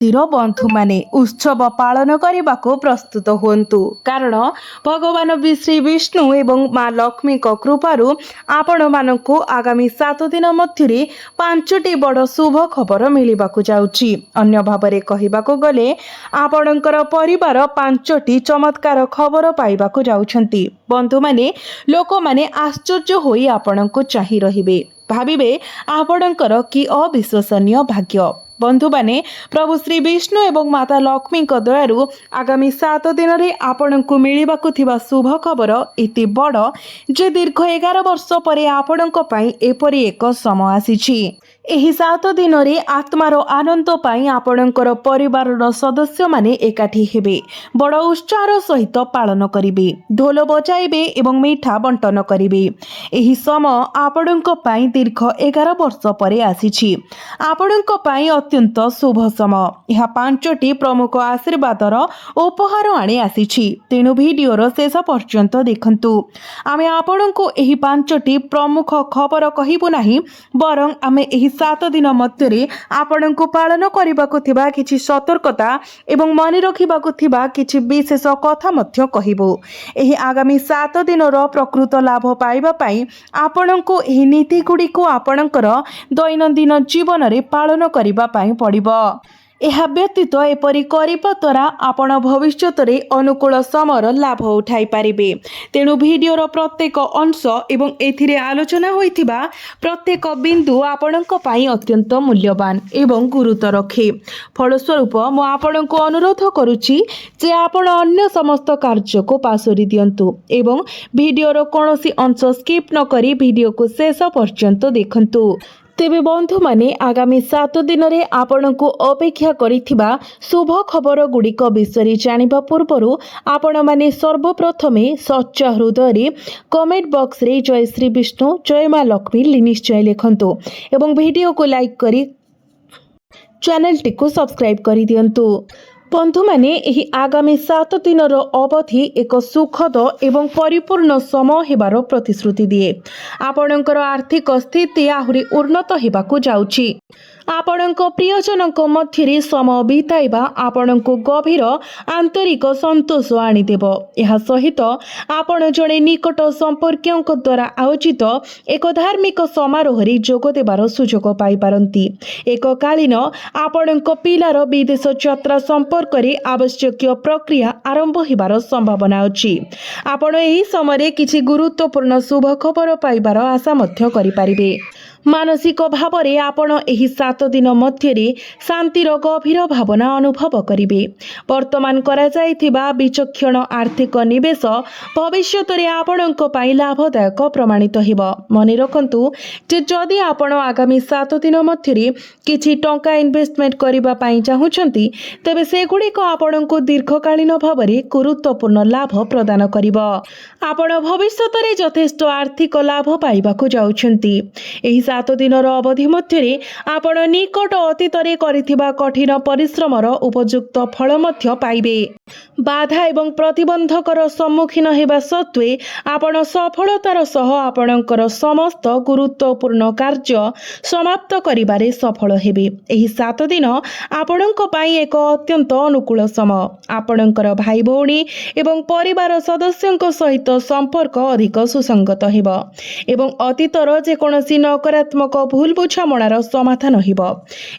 बंधु माने उत्सव पालन करने को प्रस्तुत हुंतु कारण भगवान श्री विष्णु एवं माँ लक्ष्मी कृपारू आपण मानक आगामी 7 दिन मध्य 5टी बड़ शुभ खबर मिलवाक जाउछि। अन्य भाव कहवाक गले आपणकर परिवार 5टी चमत्कार खबर पाइबाक जाउछंती। बंधु माने लोक माने आश्चर्य होई आपणको चाहि रहिबे, भाविबे आपणकर कि अविश्वसनीय भाग्य। बंधु माने प्रभु श्री विष्णु एवं माता लक्ष्मी दयारू आगामी 7 दिन में आपण को मिलवाक थिबा शुभ खबर एते बड़ जे दीर्घ 11 वर्ष पर आपण एपरी एक समय आसीछि। एही 7 दिन में आत्मार आनंद पाई आपणकर परिवार सदस्य माने एकाठी हेबे, बड़ उत्साह सहित पालन करिवे, ढोल बजाइबे एवं मीठा बंटन करिवे। एही समय आपणक पाई दीर्घ 11 वर्ष पर आसीछि। आपणक पाई अत्यंत शुभ समय। यह 5टी प्रमुख आशीर्वादर उपहार आनी आसीछि, तेणु वीडियोर शेष पर्यंत देखंतु। आमे आपणको एही 5टी प्रमुख खबर कहिबु नाही, बरं आमे एही 7 दिन मध्य आपणको पालन करबाकु थिबा किछि सतर्कता एवं मन रखिबाकु थिबा किछि विशेष कथा मध्य कहिबु। एही आगामी 7 दिनर प्रकृत लाभ पाइबा पई आपणको एही नीति गुडी को आपणकर दैनंदिन जीवन रे पालन करिबा पई पड़िबो। यह व्यतीत एपरी करिबा द्वारा आपण भविष्यत रे अनुकूल समयर लाभ उठाई पारिबे। तेणु वीडियोर प्रत्येक अंश एवं एथिरे आलोचना होइथिबा प्रत्येक बिंदु आपणक पई अत्यंत मूल्यवान एवं गुरुत्व रखे। फलस्वरूप मु आपणको अनुरोध करूछि जे आपण अन्य समस्त कार्य को पासोरी दियंतु एवं वीडियोर कोनोसी अंश स्किप न करी वीडियो को शेष पर्यंत देखंतु। तेबे बंधु माने आगामी 7 दिन में आपण को अपेक्षा करिथिबा शुभ खबर गुड़िक विषय जानिबा पूर्वरु आपण माने सर्वप्रथमे सच्चा हृदय कमेंट बॉक्स रे जय श्री विष्णु जय माँ लक्ष्मी निश्चय लिखंतु एवं वीडियो को लाइक करी चैनल टी को सब्सक्राइब करि दियंतु। बंधु माने एही आगामी 7 दिनर अवधि एक सुखद एवं परिपूर्ण समय हेबार प्रतिश्रुति दिए। आपणकर आर्थिक स्थिति आहुरी उन्नत हेबाकू जाउछि। आपणक प्रियजनक मध्य समय बिताइबा आपणको गभीर आंतरिक संतोष आनीदेव। यह सहित आपण जड़े निकट संपर्क द्वारा आयोजित एक धार्मिक समारोह जोग देवार सुजोग पाई पारंती। एककालीन आपणक पिलार विदेश यात्रा संपर्क रे आवश्यक प्रक्रिया आरंभ होबार संभावना अछि। आपण एही समय किछि गुरुत्वपूर्ण शुभ खबर पाइबार आशा मध्य करि पारिबे। मानसिक भाव रे आपण एही 7 दिन मध्य शांतिर गभीर भावना अनुभव करिवे। वर्तमान करा जाइथिबा विचक्षण आर्थिक निवेश भविष्यत रे आपणक पई लाभदायक प्रमाणित हेबो। मने रखंतु जे जदि आपण आगामी 7 दिन मध्य किछि टंका इन्वेस्टमेंट करिबा पई चाहुछंती तबे सेगुडी को आपणक दीर्घकालीन भाव रे गुरुत्वपूर्ण लाभ प्रदान करिवो। आपण भविष्यत रे यथेष्ट आर्थिक लाभ पाइबाकू जाउछंती। एही 7 दिनर अवधि मध्य आपण निकट अतीत रे करिथिबा कठिन परिश्रमर उपयुक्त फल मध्य पाइबे। बाधा एवं प्रतिबंधकर सम्मुखीन हेबा सत्वे आपण सफलतार सह आपणकर समस्त गुरुत्वपूर्ण कार्य समाप्त करिबारे सफल हेबे। एही 7 दिन आपणक पई एक अत्यंत अनुकूल समय। आपणकर भाई भौणी एवं परिवार सदस्यଙ୍କ सहित संपर्क अधिक सुसंगत हेबो एवं अतीतर जे कोनोसी नकारात्मक भूल बुझामणार समाधान हेबो।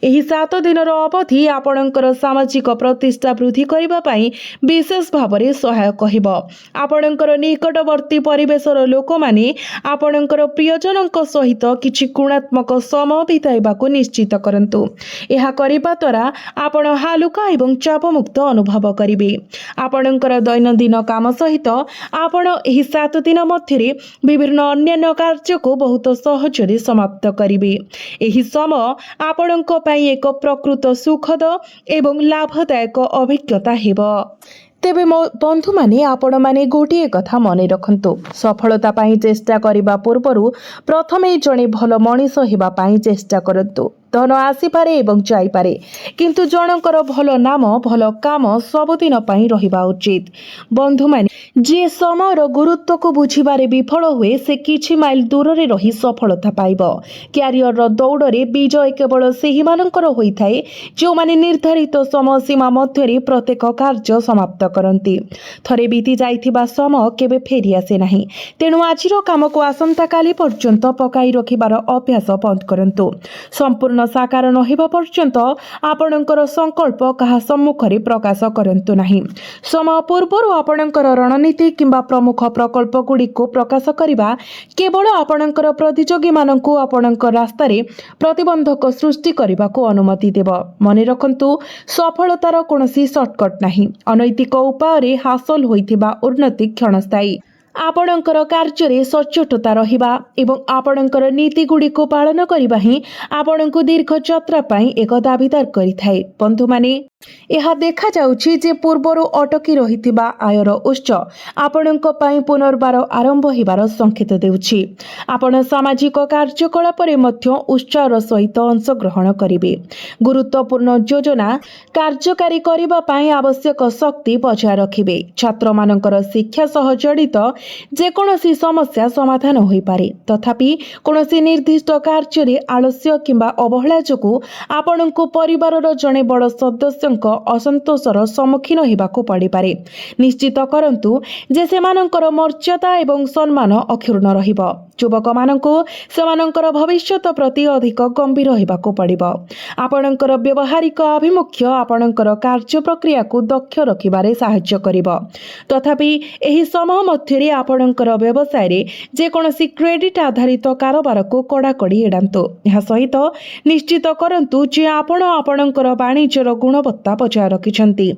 एही 7 दिनर अवधि आपणकर सामाजिक प्रतिष्ठा वृद्धि करिबा पई विशेष भावरे सहायक हेबो। आपणकर निकटवर्ती परिवेशर लोक माने आपणकर प्रियजनଙ୍କ सहित किछि गुणात्मक समय बिताइबाकू निश्चित करंतु। एहा करिबा द्वारा आपण हालुका एवं चापमुक्त अनुभव करिवे। आपणकर दैनंदिन काम सहित आपण एही 7 दिन मध्य विभिन्न अन्य कार्य को बहुत सहजरे समाप्त करिवे। एही समय आपणक पई एक प्रकृत सुखद एवं लाभदायक अभिज्ञता हेबो। तेबे बंधु माने आपण माने गोटे कथा मने रखंतु, सफलता पाई चेष्टा करिबा पूर्वरु प्रथमे जणे भल मनीष हेबा पाई चेष्टा करंतु। धन आसीपारे एवं जाइपारे किंतु जनकर भल नाम भल काम सबुदिन पई रहिबा उचित। बंधु माने जे समयर गुरुत्व को बुझिबारे विफल हुए से किछि माइल दूर रे रही सफलता पाइब। क्यारियर रो दौड़ रे विजय केवल सेही मानकर होइथाए जो माने निर्धारित समय सीमा मध्य प्रत्येक कार्य समाप्त करती। थरे बीती जाइथिबा समय केबे फेरी आसे नाही। तेणु आजिर काम को आसंता काली पर्यंत पकाई रखिबार अभ्यास बंद करंतु। संपूर्ण साकार नहिबा पर्यंत आपणकर संकल्प कहा सम्मुखरे प्रकाश करंतु नाही। समय पूर्व आपणकर रणनीति किंबा प्रमुख प्रकल्प गुडी को प्रकाश करिबा केवल आपणकर प्रतियोगी माननकु आपणकर रास्ता रे प्रतिबंधक सृष्टि करिबा को अनुमति देव। मने रखंतु सफलतार कोनोसी शॉर्टकट नाही। अनैतिक उपाय रे हासिल होइथिबा उन्नति क्षणस्थायी। आपणकर कार्य सचोटता रहिबा एवं आपणकर नीति गुडी को पालन करिबा ही आपणको दीर्घ यात्रा पई एक दाबीदार करिथाए। बंधु माने यह देखा जाउछि जे पूर्वरु अटकी रहिथिबा आयर उच्च आपणक पई पुनर्बार आरंभ हिबार संकेत देउछि। आपण सामाजिक कार्यकलाप रे मध्य उत्साहर सहित अंशग्रहण करिवे। गुरुत्वपूर्ण योजना कार्यकारी करिबा पई आवश्यक शक्ति बजाय रखिवे। छात्र मानकर शिक्षा सह जड़ित जे कोनोसी समस्या समाधान होई पारे, तथापि कोनोसी निर्दिष्ट कार्य रे आलस्य किंबा अवहेला जोगु आपणको परिवारर जणे बड़ सदस्य असंतोषर सम्मुखीन होबाकू पड़ी पारे। निश्चित करंतु जे सेमानंकर मर्यादा एवं सम्मान अक्षुण्ण रहिब। युवक मानंकु सेमानंकर भविष्यत प्रति अधिक गंभीर होबाकू पड़िब। आपणकर व्यवहारिक आभिमुख्य आपणकर कार्य प्रक्रिया को दक्ष रखिबारे सहाय्य करिब। तथापि एही समय मध्यरे आपणकर व्यवसाय रे जे कोनोसी क्रेडिट आधारित कारोबार को कड़ाकड़ी एडांतु। यह सहित निश्चित करंतु जे आपण आपणकर वाणिज्यर गुणवत्ता बजाय रखिछंती।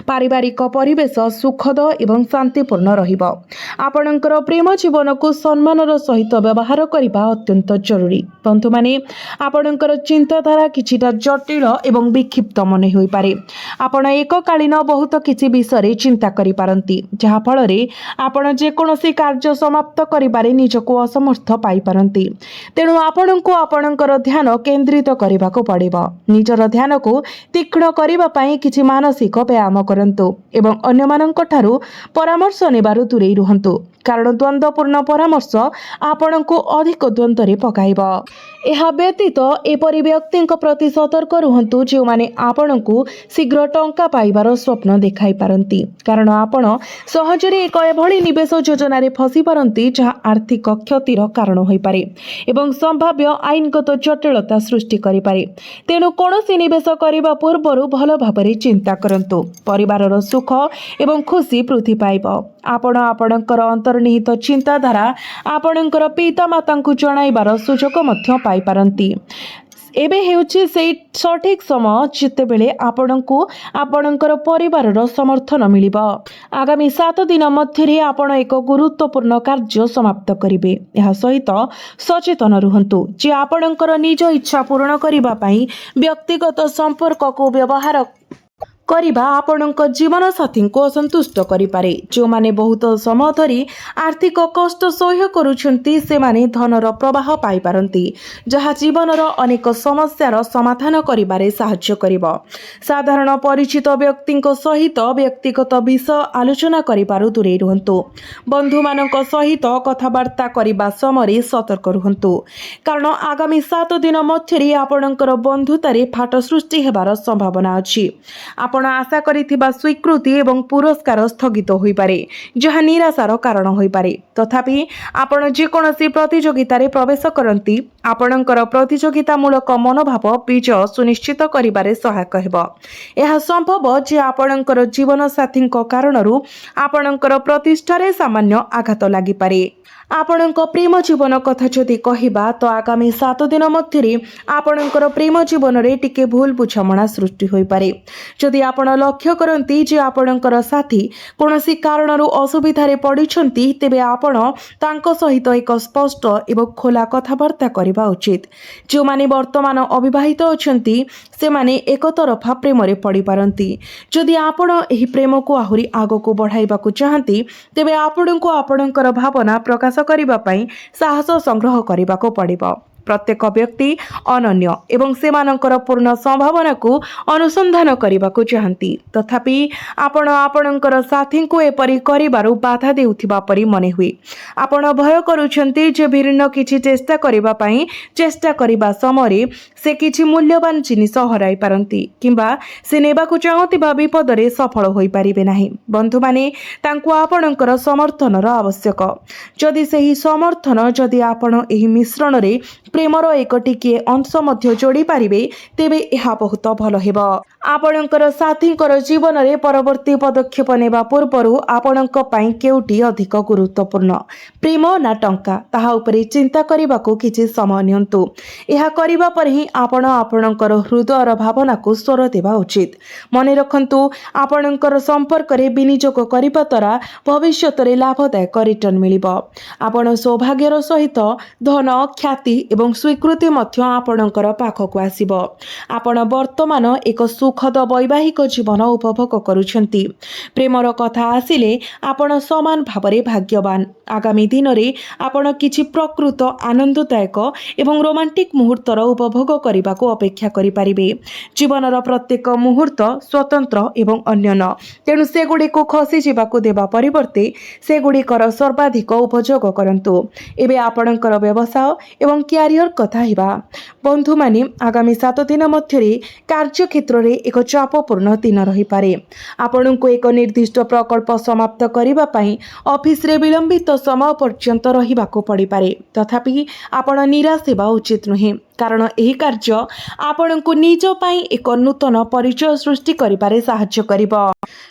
पारिवारिक परिवेश सुखद एवं शांतिपूर्ण रहिब। आपणकर प्रेम जीवन को सम्मानर सहित व्यवहार करबा अत्यंत जरूरी। बंधु माने आपणकर चिंताधारा किछिटा जटिल एवं विक्षिप्त मन होई पारे। आपण एककालीन बहुत किछि विषय चिंता करि पारंती, जहा फल रे आपण जे कोनोसी कार्य समाप्त करिबारे निजको असमर्थ पाई पारंती। तेणु आपणको आपणकर ध्यान केंद्रित करबाको पड़िबो। निजर ध्यान को तीक्ष्ण करबा पई किछि मानसिक व्यायाम करंतु एवं अन्य मानक ठारू परामर्श नेबारु दूरे रुहंतु, कारण द्वंद्वपूर्ण परामर्श आपणको अधिक द्वंद्वरे पकाइब। यह व्यतीत एपरि व्यक्ति प्रति सतर्क रुहंतु जो माने आपणको शीघ्र टंका पाइबार स्वप्न देखाई पारंती, कारण आपण सहजरे एक एभली निवेश योजना रे फसी पारंती जहा आर्थिक क्षतिर कारण होई पारे एवं संभाव्य आईनगत जटिलता सृष्टि करि पारे। तेणु कोनोसी निवेश करिबा पूर्वरु भल भाबरे चिंता करंतु। परिवारर सुख एवं खुशी वृद्धि पाइब। आपण आपणकर अंतर्निहित चिंताधारा आपणकर पिता मातांकु जणाइबार सुजोग मध्य पाई पारंती। एबे हेउछि सेई सठिक समय जेतेबेले आपणकु आपणकर परिवारर समर्थन मिलिब। आगामी 7 दिन मध्यरे आपण एक गुरुत्वपूर्ण कार्य समाप्त करिवे। यह सहित सचेतन रुहंतु जे आपणकर निज इच्छा पूर्ण करिबा पई व्यक्तिगत संपर्क को व्यवहार करिबा आपणक जीवन साथी को असंतुष्ट करि पारे। जो माने बहुत समय धरी आर्थिक कष्ट सह्य करूछंती से माने धनर प्रवाह पाई पारंती, जहा जीवनर अनेक समस्यार समाधान करिबारे सहाय्य करिबो। साधारण परिचित व्यक्तिक सहित व्यक्तिगत विषय आलोचना करिबारु दूरे रुहंतु। बंधु मानक सहित कथाबार्ता करिबा समय सतर्क रुहंतु, कारण आगामी 7 दिन मध्यरे आपणकर बंधुतारे फाट सृष्टि हेबार संभावना अछि। आपण आशा करिथिबा स्वीकृति एवं पुरस्कार स्थगित होई पारे, जहा निराशार कारण होई पारे। तथापि आपण जे कोनोसी प्रतियोगिता रे प्रवेश करंती आपणकर प्रतियोगितामूलक मनोभाव विजय सुनिश्चित करिबारे सहायक हेबो। यह संभव जे आपणकर जीवन साथीक कारणरू आपणकर प्रतिष्ठारे सामान्य आघात लागि पारे। आपणक प्रेम जीवन कथा जदि कहिबा तो आगामी 7 दिन मध्यरे आपणकर प्रेम जीवन रे टिके भूल बुझामणा सृष्टि होई पारे। जदि आपण लक्ष्य करंती जे आपणकर साथी कोनोसी कारणरू असुविधा रे पडिछंती, तेबे आपण तांको सहित एक स्पष्ट एवं खोला कथाबार्ता करिबा उचित। जो माने वर्तमान अविवाहित अछंती से माने एक तरफा प्रेम रे पड़ी पारंती। जदि आपण एही प्रेम को आहुरी आगो को बढ़ाइबा को चाहंती, तेबे आपणको आपणकर भावना प्रकाश करिबा पई साहस संग्रह करिबा को पड़िबो। प्रत्येक व्यक्ति अनन्य एवं सेमानंकर पूर्ण संभावना को अनुसंधान करने को चाहती तथापि आपण आपणकर साथी को एपरी करिबारु बाधा देउथिबा परि मने हुए आपण भय करूछंती जे भिन्न किछि चेष्टा करिबा पई चेष्टा करिबा समय से किछि मूल्यवान जिनिस हराई पारंती किंबा से नेबाकु चाहुतिबा विपदरे सफल होई पारिबे नाही। बंधु माने तांकु आपणकर समर्थनर आवश्यक जदि सही समर्थन जदि आपण एही मिश्रण रे प्रेमर एक टिके अंश मध्य जोड़ी पारिबे तेबे एहा बहुत भल हेबो। आपणकर साथीकर जीवन रे परवर्ती पदक्षेप नेबा पूर्वरु आपणक पई केउटी अधिक गुरुत्वपूर्ण प्रेम ना टंका ताहा उपरे चिंता करिबाकू किछि समय नियंतु। एहा करिबा पर ही आपण आपणकर हृदयर भावना को स्वर देबा उचित। मने रखंतु आपणकर संपर्क रे विनियोग करिबा द्वारा भविष्यत रे लाभदायक रिटर्न मिलिबो। आपण सौभाग्यर सहित धन ख्याति एवं स्वीकृति मध्य आपणकर पाखकु आसीबो। आपण वर्तमान एक सुखद वैवाहिक जीवन उपभोग करुछंती। प्रेमर कथा आसिले आपण समान भावरे भाग्यवान। आगामी दिन रे आपण किछि प्रकृत आनंददायक एवं रोमांटिक मुहूर्तर उपभोग करने को अपेक्षा करि पारिबे। जीवनर प्रत्येक मुहूर्त स्वतंत्र एवं अन्यन तेणु से गुडी को खसी जीवाकू देबा परिवर्ते से गुडीकर सर्वाधिक उपयोग करंतु। एबे आपणकर व्यवसाय एवं क्यारियर कथा हिबा। बंधु माने आगामी 7 दिन मध्यरे कार्य क्षेत्र रे एक चापपूर्ण दिन रही पारे। आपणको एक निर्दिष्ट प्रकल्प समाप्त करिबा पई ऑफिस रे विलंबित समय पर्यंत रहिबाको पड़ी पारे तथापि आपण निराश हेबा उचित नुहे कारण एही कार्य आपणको निज पई एक नूतन परिचय सृष्टि करिबारे सहाय्य करिबो।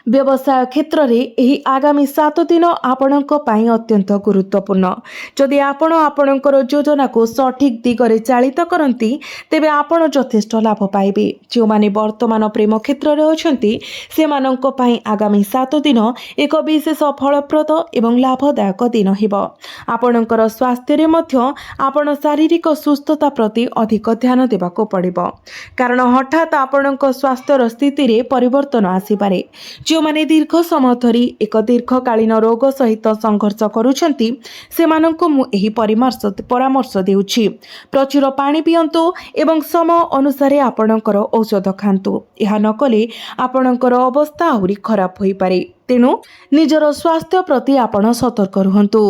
व्यवसाय क्षेत्र रे एही आगामी 7 दिन आपणको पई अत्यंत गुरुत्वपूर्ण। जदि आपण आपणकर योजना को सठिक दिगरे चालित करंती तेबे आपण यथेष्ट लाभ पाइबे। जो माने वर्तमान प्रेम क्षेत्र रे अछंती सेमानंको पई आगामी 7 दिन एक विशेष फलप्रद एवं लाभदायक दिन हेबो। आपणकर स्वास्थ्य रे मध्य आपण शारीरिक सुस्थता प्रति अधिक ध्यान देबाको पड़िबो कारण हठात आपणक स्वास्थ्यर स्थिति रे परिवर्तन आसी पारे। जो माने दीर्घ समय धरी एक दीर्घकालीन रोग सहित संघर्ष करूछंती सेमानंको मु एही परामर्श देउछि। प्रचुर पानी पियंतु एवं समय अनुसार आपणकर औषध खांतु। एहा नकले आपणकर अवस्था आहुरी खराब होई पारे। तेणु निजर स्वास्थ्य प्रति आपण सतर्क रुहंतु।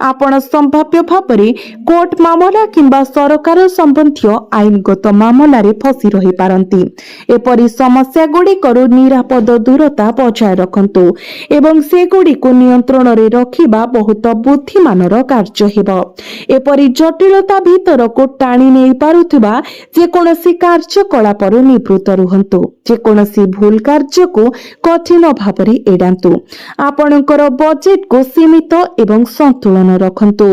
आपण संभाव्य भावरे कोर्ट मामला किंबा सरकार संबंधी आईनगत मामला रे फसी रही पारंती। एपरी समस्या गुडी करू निरापद दूरता बजाय रखंतु एवं से गुडी को नियंत्रण रे रखिबा बहुत बुद्धिमानर कार्य हेबो। एपरी जटिलता भीतर को टाणी नै पारुथिबा जे कोनोसी कार्य कलापर निवृत्त रुहंतु। जे कोनोसी भूल कार्य को कठिन भावरे एडांतु। आपणकर बजेट को सीमित एवं संतुलन रखंतु।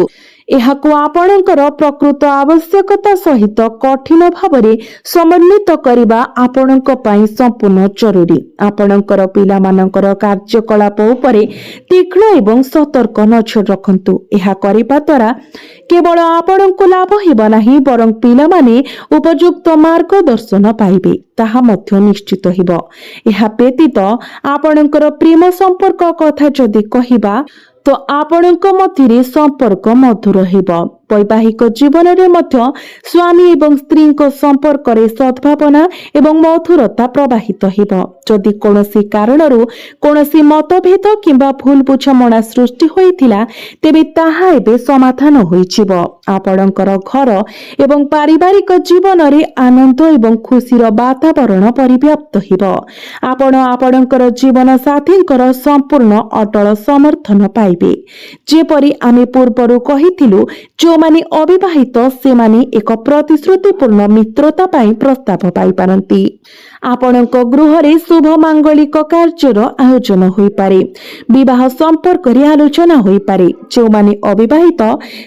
एहाको आपणकर प्रकृत आवश्यकता सहित कठिन भावरे समन्वित करिबा आपणक पई संपूर्ण जरूरी। आपणकर पिलामानकर कार्यकलाप उपरे तीक्ष्ण एवं सतर्क नजर रखंतु। एहा करिबा द्वारा केवल आपणको लाभ हेबा नाही बरं पिलामाने उपयुक्त मार्गदर्शन पाइबे ताहा मध्य निश्चित हेबो। एहा व्यतीत आपणकर प्रेम संपर्क कथा जदि कहिबा तो आपणक मध्य संपर्क मधुर हेबो। वैवाहिक जीवन रे मध्य स्वामी एवं स्त्री संपर्क रे सद्भावना एवं मधुरता प्रवाहित हेबो। जदि कोनोसी कारणरू कोनोसी मतभेद किंबा भूल बुझामणा सृष्टि होइथिला तेबे ताहा एबे समाधान होइछिबो। आपणकर घर एवं पारिवारिक जीवन रे आनंद एवं खुशीर वातावरण परिव्याप्त हेबो। आपण आपणकर जीवन साथींकर संपूर्ण अटल समर्थन पाइबे। जेपरि आमे पूर्वरु कहिथिलु जो माने अविवाहित से माने एक प्रतिश्रुतिपूर्ण मित्रता पाई प्रस्ताव पाई पारंती। आपणक गृह रे शुभ मांगलिक कार्यर आयोजन होई पारे। विवाह संपर्क रे आलोचना होई पारे। जो माने अविवाहित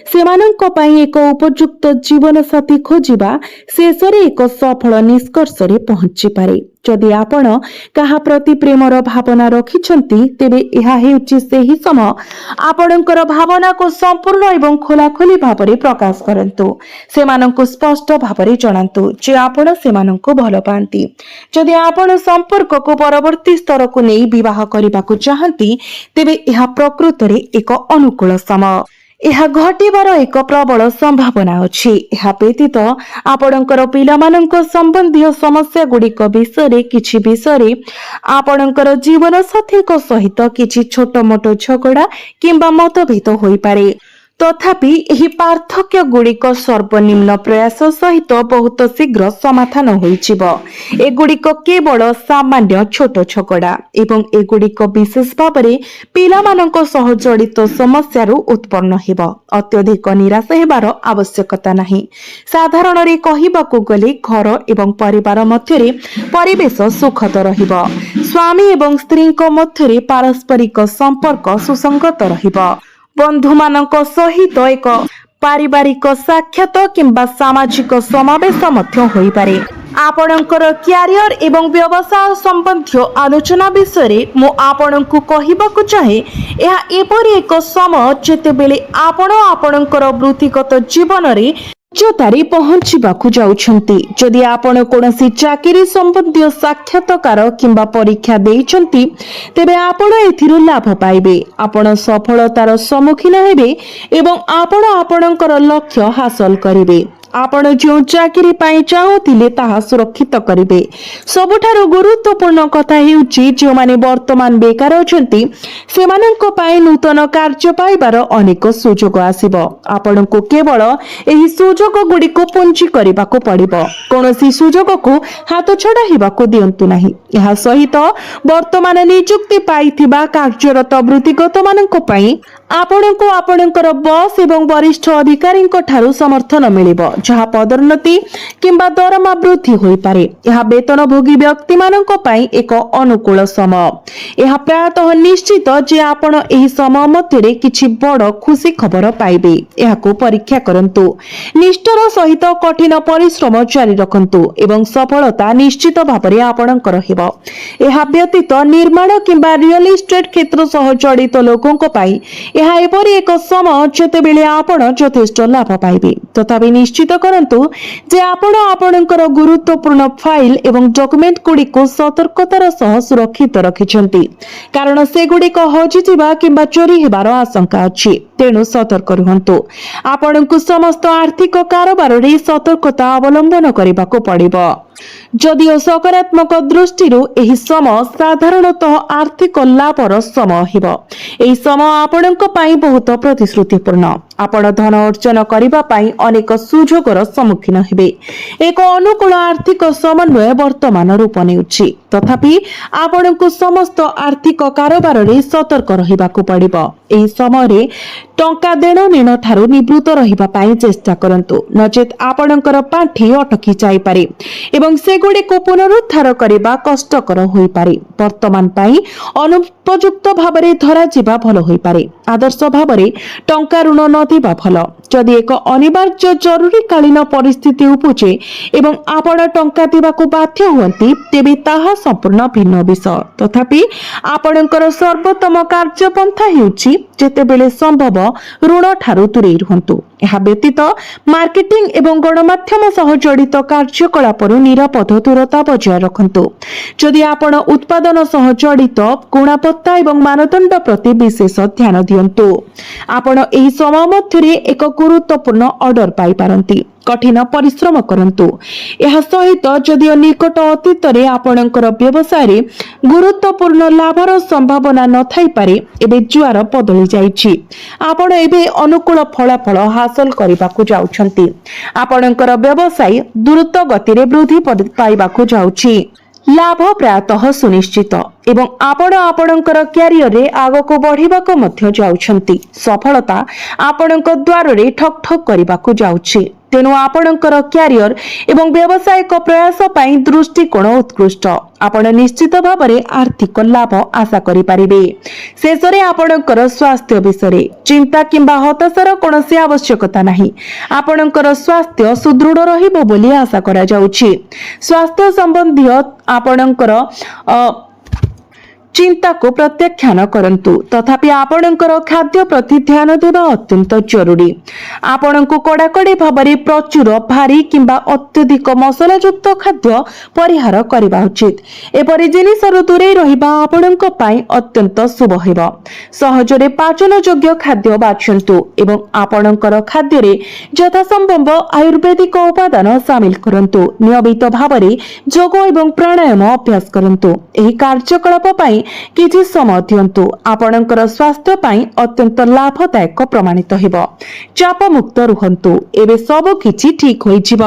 सेमानंक पाई एक उपयुक्त जीवन साथी खोजिबा शेष रे एक सफल निष्कर्ष रे पहुंची पारे। जदि आपण कहा प्रति प्रेमर भावना रखिछंती तेबे एहा हेउची सेही समय आपणकर भावना को संपूर्ण एवं खोलाखोली भावरे प्रकाश करंतु। सेमानंको स्पष्ट भावरे जणांतु जे आपण सेमानंको भल पांती। जदि आपण संपर्क को परवर्ती स्तर को नहीं विवाह करने को चाहती तेबे यह प्रकृत रे एक अनुकूल समय। ଏହା ଘଟିବାର ଏକ ପ୍ରବଳ ସମ୍ଭାବନା ଅଛି। ଏହା ବ୍ୟତୀତ ଆପଣଙ୍କର ପିଲାମାନଙ୍କ ସମ୍ବନ୍ଧୀୟ ସମସ୍ୟା ଗୁଡ଼ିକ ବିଷୟରେ ଆପଣଙ୍କର ଜୀବନ ସାଥୀଙ୍କ ସହିତ କିଛି ଛୋଟ ମୋଟ ଝଗଡ଼ା କିମ୍ବା ମତଭେଦ ହୋଇପାରେ। ତଥାପି ଏହି ପାର୍ଥକ୍ୟ ଗୁଡ଼ିକ ସର୍ବନିମ୍ନ ପ୍ରୟାସ ସହିତ ବହୁତ ଶୀଘ୍ର ସମାଧାନ ହୋଇଯିବ। ଏଗୁଡ଼ିକ କେବଳ ସାମାନ୍ୟ ଛୋଟ ଝଗଡ଼ା ଏବଂ ଏଗୁଡ଼ିକ ବିଶେଷ ଭାବରେ ପିଲାମାନଙ୍କ ସହ ଜଡ଼ିତ ସମସ୍ୟାରୁ ଉତ୍ପନ୍ନ ହେବ। ଅତ୍ୟଧିକ ନିରାଶ ହେବାର ଆବଶ୍ୟକତା ନାହିଁ। ସାଧାରଣରେ କହିବାକୁ ଗଲେ ଘର ଏବଂ ପରିବାର ମଧ୍ୟରେ ପରିବେଶ ସୁଖଦ ରହିବ। ସ୍ୱାମୀ ଏବଂ ସ୍ତ୍ରୀଙ୍କ ମଧ୍ୟରେ ପାରସ୍ପରିକ ସମ୍ପର୍କ ସୁସଙ୍ଗତ ରହିବ। ବନ୍ଧୁମାନଙ୍କ ସହିତ ଏକ ପାରିବାରିକ ସାକ୍ଷାତ କିମ୍ବା ସାମାଜିକ ସମାବେଶ ମଧ୍ୟ ହୋଇପାରେ। ଆପଣଙ୍କର କ୍ୟାରିୟର ଏବଂ ବ୍ୟବସାୟ ସମ୍ବନ୍ଧୀୟ ଆଲୋଚନା ବିଷୟରେ ମୁଁ ଆପଣଙ୍କୁ କହିବାକୁ ଚାହେଁ, ଏହା ଏପରି ଏକ ସମୟ ଯେତେବେଳେ ଆପଣ ଆପଣଙ୍କର ବୃତ୍ତିଗତ ଜୀବନରେ ଉଚ୍ଚତାରେ ପହଞ୍ଚିବାକୁ ଯାଉଛନ୍ତି। ଯଦି ଆପଣ କୌଣସି ଚାକିରି ସମ୍ବନ୍ଧୀୟ ସାକ୍ଷାତକାର କିମ୍ବା ପରୀକ୍ଷା ଦେଇଛନ୍ତି, ତେବେ ଆପଣ ଏଥିରୁ ଲାଭ ପାଇବେ। ଆପଣ ସଫଳତାର ସମ୍ମୁଖୀନ ହେବେ ଏବଂ ଆପଣ ଆପଣଙ୍କର ଲକ୍ଷ୍ୟ ହାସଲ କରିବେ। ଆପଣ ଯେଉଁ ଚାକିରି ପାଇଁ ଚାହୁଁଥିଲେ ତାହା ସୁରକ୍ଷିତ କରିବେ। ସବୁଠାରୁ ଗୁରୁତ୍ୱପୂର୍ଣ୍ଣ କଥା ହେଉଛି, ଯେଉଁମାନେ ବର୍ତ୍ତମାନ ବେକାର ଅଛନ୍ତି ସେମାନଙ୍କ ପାଇଁ ନୂତନ କାର୍ଯ୍ୟ ପାଇବାର ଅନେକ ସୁଯୋଗ ଆସିବ। ଆପଣଙ୍କୁ କେବଳ ଏହି ସୁଯୋଗ ଗୁଡ଼ିକୁ ପୁଞ୍ଜି କରିବାକୁ ପଡ଼ିବ। କୌଣସି ସୁଯୋଗକୁ ହାତଛଡ଼ା ହେବାକୁ ଦିଅନ୍ତୁ ନାହିଁ। ଏହା ସହିତ ବର୍ତ୍ତମାନ ନିଯୁକ୍ତି ପାଇଥିବା କାର୍ଯ୍ୟରତ ବୃତ୍ତିଗତମାନଙ୍କ ପାଇଁ ଆପଣଙ୍କୁ ଆପଣଙ୍କର ବସ୍ ଏବଂ ବରିଷ୍ଠ ଅଧିକାରୀଙ୍କ ଠାରୁ ସମର୍ଥନ ମିଳିବ, ଯାହା ପଦୋନ୍ନତି କିମ୍ବା ଦରମା ବୃଦ୍ଧି ହୋଇପାରେ। ଏହା ବେତନଭୋଗୀ ବ୍ୟକ୍ତିମାନଙ୍କ ପାଇଁ ଏକ ଅନୁକୂଳ ସମୟ। ଏହା ପ୍ରାୟତଃ ନିଶ୍ଚିତ ଯେ ଆପଣ ଏହି ସମୟ ମଧ୍ୟରେ କିଛି ବଡ଼ ଖୁସି ଖବର ପାଇବେ। ଏହାକୁ ପରୀକ୍ଷା କରନ୍ତୁ। ନିଷ୍ଠାର ସହିତ କଠିନ ପରିଶ୍ରମ ଜାରି ରଖନ୍ତୁ ଏବଂ ସଫଳତା ନିଶ୍ଚିତ ଭାବରେ ଆପଣଙ୍କର ହେବ। ଏହା ବ୍ୟତୀତ ନିର୍ମାଣ କିମ୍ବା ରିଅଲ ଇଷ୍ଟେଟ୍ କ୍ଷେତ୍ର ସହ ଜଡ଼ିତ ଲୋକଙ୍କ ପାଇଁ ଏହା ଏପରି ଏକ ସମୟ ଯେତେବେଳେ ଆପଣ ଯଥେଷ୍ଟ ଲାଭ ପାଇବେ। ତଥାପି ନିଶ୍ଚିତ କରନ୍ତୁ ଯେ ଆପଣ ଆପଣଙ୍କର ଗୁରୁତ୍ୱପୂର୍ଣ୍ଣ ଫାଇଲ ଏବଂ ଡକ୍ୟୁମେଣ୍ଟ ଗୁଡ଼ିକୁ ସତର୍କତାର ସହ ସୁରକ୍ଷିତ ରଖିଛନ୍ତି, କାରଣ ସେଗୁଡ଼ିକ ହଜିଯିବା କିମ୍ବା ଚୋରି ହେବାର ଆଶଙ୍କା ଅଛି। ତେଣୁ ସତର୍କ ରୁହନ୍ତୁ। ଆପଣଙ୍କୁ ସମସ୍ତ ଆର୍ଥିକ କାରବାରରେ ସତର୍କତା ଅବଲମ୍ବନ କରିବାକୁ ପଡ଼ିବ। ଯଦିଓ ସକାରାତ୍ମକ ଦୃଷ୍ଟିରୁ ଏହି ସମୟ ସାଧାରଣତଃ ଆର୍ଥିକ ଲାଭର ସମୟ ହେବ। ଏହି ସମୟ ଆପଣଙ୍କ ପାଇଁ ବହୁତ ପ୍ରତିଶ୍ରୁତିପୂର୍ଣ୍ଣ। ଆପଣ ଧନ ଅର୍ଜନ କରିବା ପାଇଁ ଅନେକ ସୁଯୋଗର ସମ୍ମୁଖୀନ ହେବେ। ଏକ ଅନୁକୂଳ ଆର୍ଥିକ ସମନ୍ୱୟ ବର୍ତ୍ତମାନ ରୂପ ନେଉଛି। ତଥାପି ଆପଣଙ୍କୁ ସମସ୍ତ ଆର୍ଥିକ କାରବାରରେ ସତର୍କ ରହିବାକୁ ପଡ଼ିବ। ଏହି ସମୟରେ ଟଙ୍କା ଦେଣନେଣ ଠାରୁ ନିବୃତ୍ତ ରହିବା ପାଇଁ ଚେଷ୍ଟା କରନ୍ତୁ, ନଚେତ୍ ଆପଣଙ୍କର ପାଣ୍ଠି ଅଟକି ଯାଇପାରେ ଏବଂ ସେଗୁଡ଼ିକୁ ପୁନରୁଦ୍ଧାର କରିବା କଷ୍ଟକର ହୋଇପାରେ। ବର୍ତ୍ତମାନ ପାଇଁ ଅନୁପଯୁକ୍ତ ଭାବରେ ଧରାଯିବା ଭଲ ହୋଇପାରେ। ଆଦର୍ଶ ଭାବରେ ଟଙ୍କା ଋଣ ନଦେବା ଭଲ। ଯଦି ଏକ ଅନିବାର୍ଯ୍ୟ ଜରୁରୀକାଳୀନ ପରିସ୍ଥିତି ଉପୁଜେ ଏବଂ ଆପଣ ଟଙ୍କା ଦେବାକୁ ବାଧ୍ୟ ହୁଅନ୍ତି, ତେବେ ତାହା ସମ୍ପୂର୍ଣ୍ଣ ଭିନ୍ନ ବିଷୟ। ତଥାପି ଆପଣଙ୍କର ସର୍ବୋତ୍ତମ କାର୍ଯ୍ୟପନ୍ଥା ହେଉଛି ଯେତେବେଳେ ସମ୍ଭବ ଋଣ ଠାରୁ ଦୂରେଇ ରୁହନ୍ତୁ। ଏହା ବ୍ୟତୀତ ମାର୍କେଟିଂ ଏବଂ ଗଣମାଧ୍ୟମ ସହ ଜଡ଼ିତ କାର୍ଯ୍ୟକଳାପରୁ ନିରାପଦ ଦୂରତା ବଜାୟ ରଖନ୍ତୁ। ଯଦି ଆପଣ ଉତ୍ପାଦନ ସହ ଜଡ଼ିତ, ଗୁଣବତ୍ତା ଏବଂ ମାନଦଣ୍ଡ ପ୍ରତି ବିଶେଷ ଧ୍ୟାନ ଦିଅନ୍ତୁ। ଆପଣ ଏହି ସମୟ ମଧ୍ୟରେ ଏକ ଗୁରୁତ୍ୱପୂର୍ଣ୍ଣ ଅର୍ଡର ପାଇପାରନ୍ତି। କଠିନ ପରିଶ୍ରମ କରନ୍ତୁ। ଏହା ସହିତ ଯଦିଓ ନିକଟ ଅତୀତରେ ଆପଣଙ୍କର ବ୍ୟବସାୟରେ ଗୁରୁତ୍ୱପୂର୍ଣ୍ଣ ଲାଭର ସମ୍ଭାବନା ନଥାଇପାରେ, ଏବେ ଜୁଆର ବଦଳି ଯାଇଛି। ଆପଣ ଏବେ ଅନୁକୂଳ ଫଳାଫଳ ହାସଲ କରିବାକୁ ଯାଉଛନ୍ତି। ଆପଣଙ୍କର ବ୍ୟବସାୟ ଦ୍ରୁତ ଗତିରେ ବୃଦ୍ଧି ପାଇବାକୁ ଯାଉଛି। ଲାଭ ପ୍ରାୟତଃ ସୁନିଶ୍ଚିତ ଏବଂ ଆପଣ ଆପଣଙ୍କର କ୍ୟାରିୟରରେ ଆଗକୁ ବଢ଼ିବାକୁ ମଧ୍ୟ ଯାଉଛନ୍ତି। ସଫଳତା ଆପଣଙ୍କ ଦ୍ୱାରରେ ଠକ୍ ଠକ୍ କରିବାକୁ ଯାଉଛି। ତେଣୁ ଆପଣଙ୍କର କ୍ୟାରିୟର ଏବଂ ବ୍ୟବସାୟିକ ପ୍ରୟାସ ପାଇଁ ଦୃଷ୍ଟିକୋଣ ଉତ୍କୃଷ୍ଟ। ଆପଣ ନିଶ୍ଚିତ ଭାବରେ ଆର୍ଥିକ ଲାଭ ଆଶା କରିପାରିବେ। ଶେଷରେ ଆପଣଙ୍କର ସ୍ୱାସ୍ଥ୍ୟ ବିଷୟରେ ଚିନ୍ତା କିମ୍ବା ହତାଶାର କୌଣସି ଆବଶ୍ୟକତା ନାହିଁ। ଆପଣଙ୍କର ସ୍ୱାସ୍ଥ୍ୟ ସୁଦୃଢ଼ ରହିବ ବୋଲି ଆଶା କରାଯାଉଛି। ସ୍ୱାସ୍ଥ୍ୟ ସମ୍ବନ୍ଧୀୟ ଆପଣଙ୍କର ଚିନ୍ତାକୁ ପ୍ରତ୍ୟାଖ୍ୟାନ କରନ୍ତୁ। ତଥାପି ଆପଣଙ୍କର ଖାଦ୍ୟ ପ୍ରତି ଧ୍ୟାନ ଦେବା ଅତ୍ୟନ୍ତ ଜରୁରୀ। ଆପଣଙ୍କୁ କଡ଼ାକଡ଼ି ଭାବରେ ପ୍ରଚୁର ଭାରୀ କିମ୍ବା ଅତ୍ୟଧିକ ମସଲାଯୁକ୍ତ ଖାଦ୍ୟ ପରିହାର କରିବା ଉଚିତ। ଏପରି ଜିନିଷରୁ ଦୂରେଇ ରହିବା ଆପଣଙ୍କ ପାଇଁ ଅତ୍ୟନ୍ତ ଶୁଭ ହେବ। ସହଜରେ ପାଚନ ଯୋଗ୍ୟ ଖାଦ୍ୟ ବାଛନ୍ତୁ ଏବଂ ଆପଣଙ୍କର ଖାଦ୍ୟରେ ଯଥାସମ୍ଭବ ଆୟୁର୍ବେଦିକ ଉପାଦାନ ସାମିଲ କରନ୍ତୁ। ନିୟମିତ ଭାବରେ ଯୋଗ ଏବଂ ପ୍ରାଣାୟାମ ଅଭ୍ୟାସ କରନ୍ତୁ। ଏହି କାର୍ଯ୍ୟକଳାପ ପାଇଁ କିଛି ସମୟ ଦିଅନ୍ତୁ। ଆପଣଙ୍କର ସ୍ୱାସ୍ଥ୍ୟ ପାଇଁ ଅତ୍ୟନ୍ତ ଲାଭଦାୟକ ପ୍ରମାଣିତ ହେବ। ଚାପମୁକ୍ତ ରୁହନ୍ତୁ। ଏବେ ସବୁ କିଛି ଠିକ ହୋଇଯିବ।